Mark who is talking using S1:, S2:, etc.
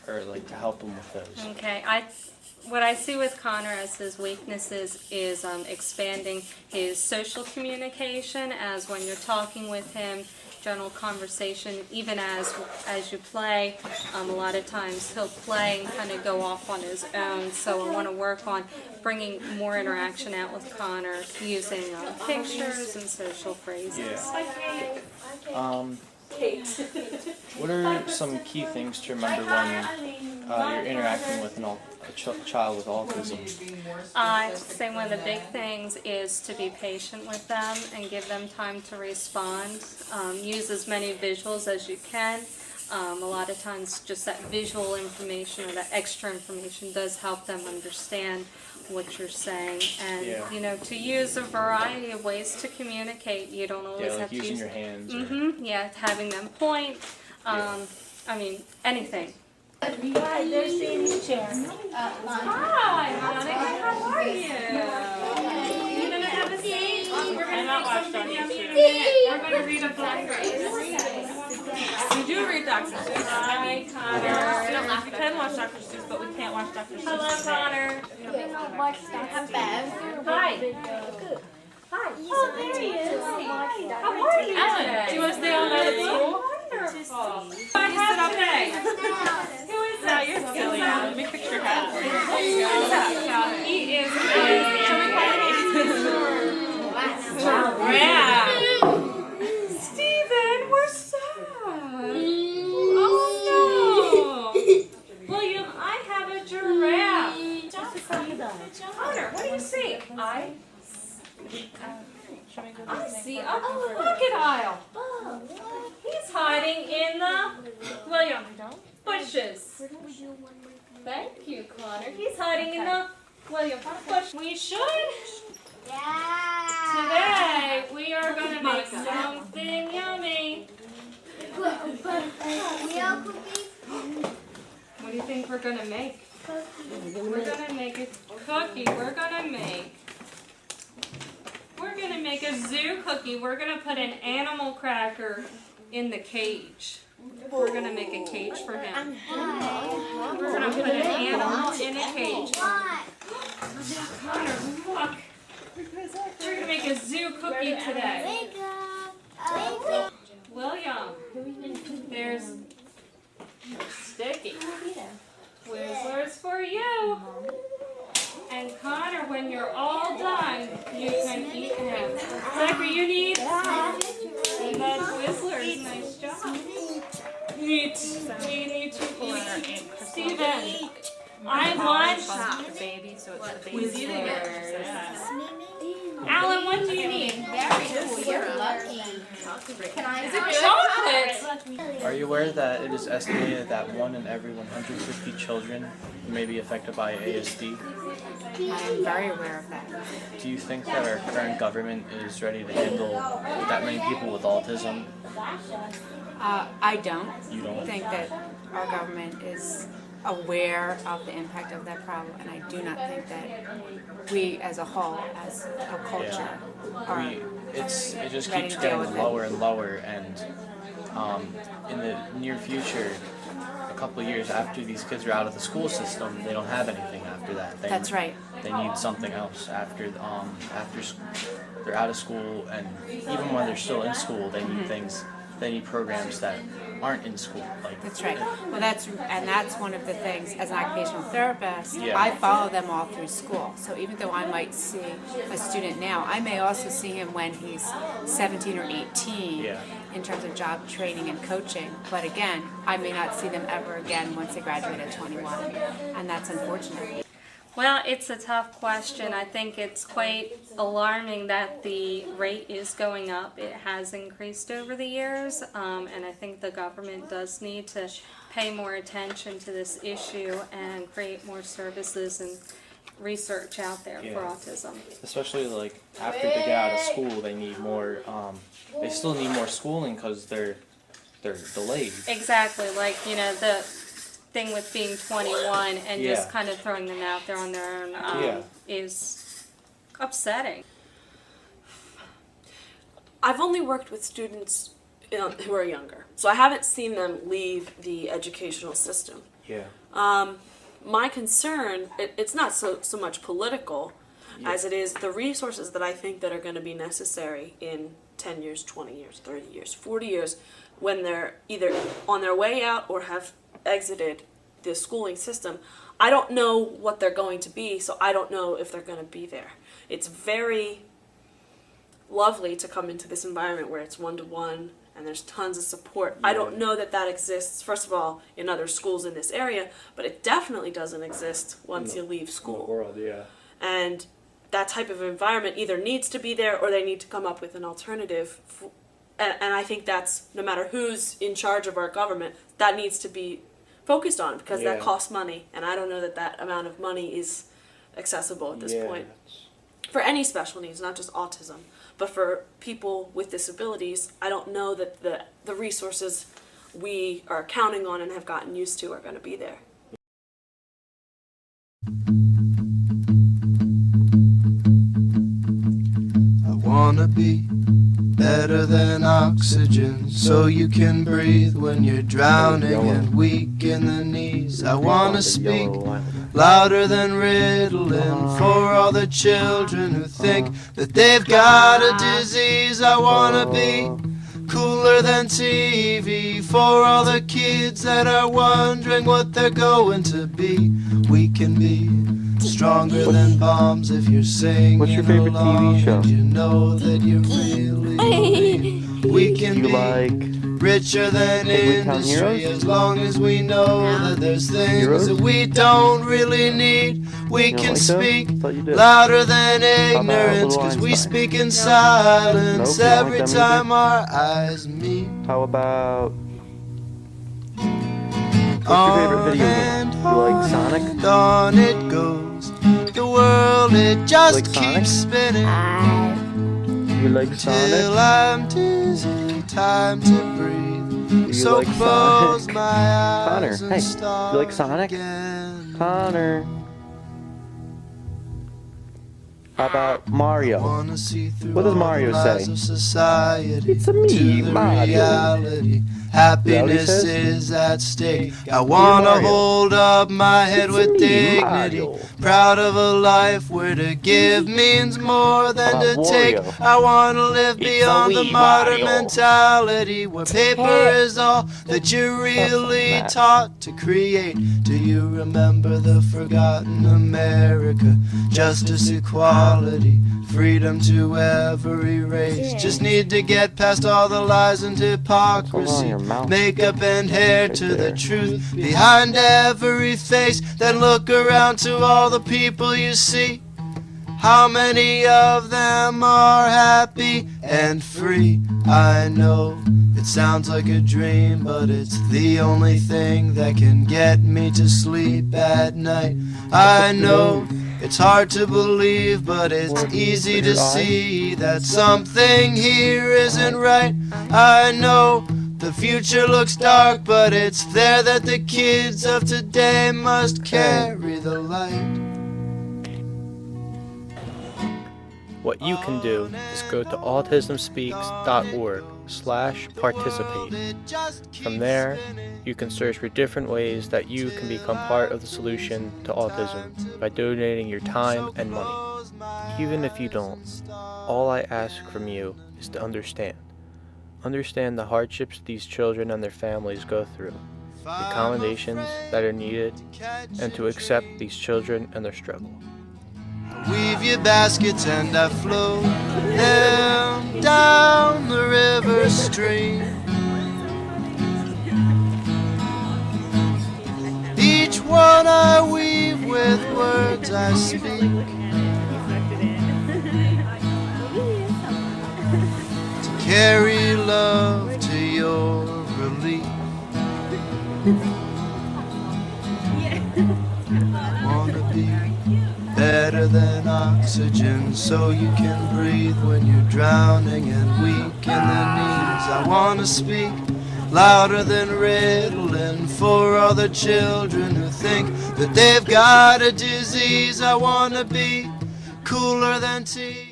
S1: or like to help him with those?
S2: Okay, what I see with Connor as his weaknesses is expanding his social communication, as when you're talking with him, general conversation, even as you play. A lot of times he'll play and kind of go off on his own, so I want to work on bringing more interaction out with Connor using pictures and social phrases.
S1: Yeah. What are some key things to remember when you're interacting with a child with autism?
S2: I'd say one of the big things is to be patient with them and give them time to respond. Use as many visuals as you can. A lot of times just that visual information or that extra information does help them understand what you're saying, and you know, to use a variety of ways to communicate. You don't always
S1: like
S2: have to
S1: using
S2: use
S1: your hands.
S2: Yeah, having them point. I mean, anything.
S3: Hi, there's Sandy's chair.
S2: Hi, Monica. How are you? You gonna have a seat? We're gonna make something yummy in a minute. We're gonna read a book.
S4: We do read Dr. Seuss.
S2: Hi, Connor.
S4: We can watch Dr. Seuss, but we can't watch Dr. Seuss.
S2: Hello, Connor.
S3: Hi.
S2: Hi.
S3: Oh, there he is.
S2: How are you today?
S4: Do you want to stay all night at school?
S2: Wonderful. I have today. Who is that?
S4: You're silly. Let me fix your hat for you.
S2: There you go. He is a giraffe. Steven, we're sad. Oh no. William, I have a giraffe. Connor, what do you see? I see a crocodile. He's hiding in the William bushes. Thank you, Connor. He's hiding in the William bush. We should. Today we are going to make something yummy. What do you think we're going to make? We're going to make a cookie. We're going to make a zoo cookie. We're going to put an animal cracker in the cage. We're going to make a cage for him. We're going to put an animal in a cage. Connor, look. We're going to make a zoo cookie today. William, there's Sticky. Twizzlers for you. And Connor, when you're all done, you can eat them. Zachary, you need the Twizzlers. Nice job. Eat. We need to eat. Steven, I want
S4: The baby, so it's the baby.
S2: Twizzlers. Alan, what do you need?
S3: Very cool. You're lucky.
S2: Is it chocolate?
S1: Are you aware that it is estimated that 1 in every 150 children may be affected by ASD?
S4: I am very aware of that.
S1: Do you think that our current government is ready to handle that many people with autism?
S4: I don't.
S1: You don't?
S4: think that our government is aware of the impact of that problem, and I do not think that we as a whole, as a culture, are
S1: It just
S4: ready
S1: keeps
S4: to deal
S1: getting
S4: with it.
S1: lower and lower, and in the near future, a couple of years after these kids are out of the school system, they don't have anything after that.
S4: That's right.
S1: They need something else after they're out of school, and even when they're still in school, they need things. They need programs that aren't in school.
S4: That's right. Well, that's one of the things. As an occupational therapist,
S1: Yeah.
S4: I follow them all through school. So even though I might see a student now, I may also see him when he's 17 or 18
S1: Yeah.
S4: in terms of job training and coaching. But again, I may not see them ever again once they graduate at 21, and that's unfortunate.
S2: Well, it's a tough question. I think it's quite alarming that the rate is going up. It has increased over the years, and I think the government does need to pay more attention to this issue and create more services and research out there for autism.
S1: Especially after they get out of school, they need more. They still need more schooling because they're delayed.
S2: Exactly, the thing with being 21 and just kind of throwing them out there on their own is upsetting.
S5: I've only worked with students who are younger, so I haven't seen them leave the educational system.
S1: Yeah.
S5: My concern, it's not so much political as it is the resources that I think that are going to be necessary in 10 years, 20 years, 30 years, 40 years, when they're either on their way out or have exited the schooling system. I don't know what they're going to be, so I don't know if they're going to be there. It's very lovely to come into this environment where it's one-to-one and there's tons of support. I don't know that that exists, first of all, in other schools in this area, but it definitely doesn't exist once you leave school.
S1: World, yeah.
S5: And that type of environment either needs to be there or they need to come up with an alternative. And I think that's, no matter who's in charge of our government, that needs to be focused on, because that costs money. And I don't know that that amount of money is accessible at this point. For any special needs, not just autism. But for people with disabilities, I don't know that the resources we are counting on and have gotten used to are going to be there.
S6: I wanna be better than oxygen, so you can breathe when you're drowning and weak in the knees. I wanna speak louder than Ritalin for all the children who think that they've got a disease. I wanna be cooler than TV for all the kids that are wondering what they're going to be. We can be stronger than bombs if you're singing
S1: What's your favorite
S6: along
S1: TV show?
S6: and you know that you really believe. We can
S1: You
S6: be
S1: like
S6: richer than
S1: Ugly Town
S6: industry
S1: Heroes?
S6: as long as we know that there's things that we don't really need. We
S1: You don't
S6: can
S1: like them?
S6: speak
S1: Thought you did.
S6: louder than
S1: about
S6: ignorance,
S1: Little
S6: cause we
S1: Einstein?
S6: speak in silence
S1: Nope, you don't like
S6: every
S1: them
S6: time our eyes meet.
S1: How about what's your favorite video game? You like Sonic?
S6: On it goes, the world it just
S1: Like Sonic?
S6: keeps spinning
S1: You like
S6: till
S1: Sonic?
S6: I'm dizzy, time to breathe.
S1: You
S6: So
S1: like
S6: close
S1: Sonic?
S6: my eyes
S1: Connor,
S6: and
S1: hey,
S6: start
S1: you like Sonic?
S6: again.
S1: Connor. How about Mario?
S6: Wanna see through
S1: What does
S6: all the
S1: Mario
S6: lies
S1: say?
S6: of society
S1: It's a me,
S6: to the
S1: Mario.
S6: reality. Happiness
S1: says?
S6: is at stake. I wanna
S1: Mario.
S6: hold up my head
S1: It's
S6: with
S1: me,
S6: dignity.
S1: Mario.
S6: Proud of a life where to give means more than
S1: How
S6: to
S1: about
S6: take.
S1: Wario?
S6: I wanna live
S1: It's a
S6: beyond the
S1: me,
S6: modern
S1: Mario.
S6: mentality where paper is all that you're really
S1: Matt.
S6: taught to create. Do you remember the forgotten America? Justice, equality, freedom to every race. Just need to get past all the lies and hypocrisy.
S1: your mouth?
S6: Makeup and hair
S1: Right
S6: to
S1: there.
S6: the truth behind every face. Then look around to all the people you see. How many of them are happy and free? I know it sounds like a dream, but it's the only thing that can get me to sleep at night. I know it's hard to believe, but it's easy to see that something here isn't right. I know the future looks dark, but it's there that the kids of today must carry the light.
S1: What you can do is go to autismspeaks.org/participate. From there, you can search for different ways that you can become part of the solution to autism by donating your time and money. Even if you don't, all I ask from you is to understand. Understand the hardships these children and their families go through, the accommodations that are needed, and to accept these children and their struggle.
S6: Weave your baskets and I float them down the river stream. Each one I weave with words I speak. To carry love to your relief. I wanna be better than oxygen, so you can breathe when you're drowning and weak in the knees. I wanna speak louder than Ritalin for all the children who think that they've got a disease. I wanna be cooler than tea.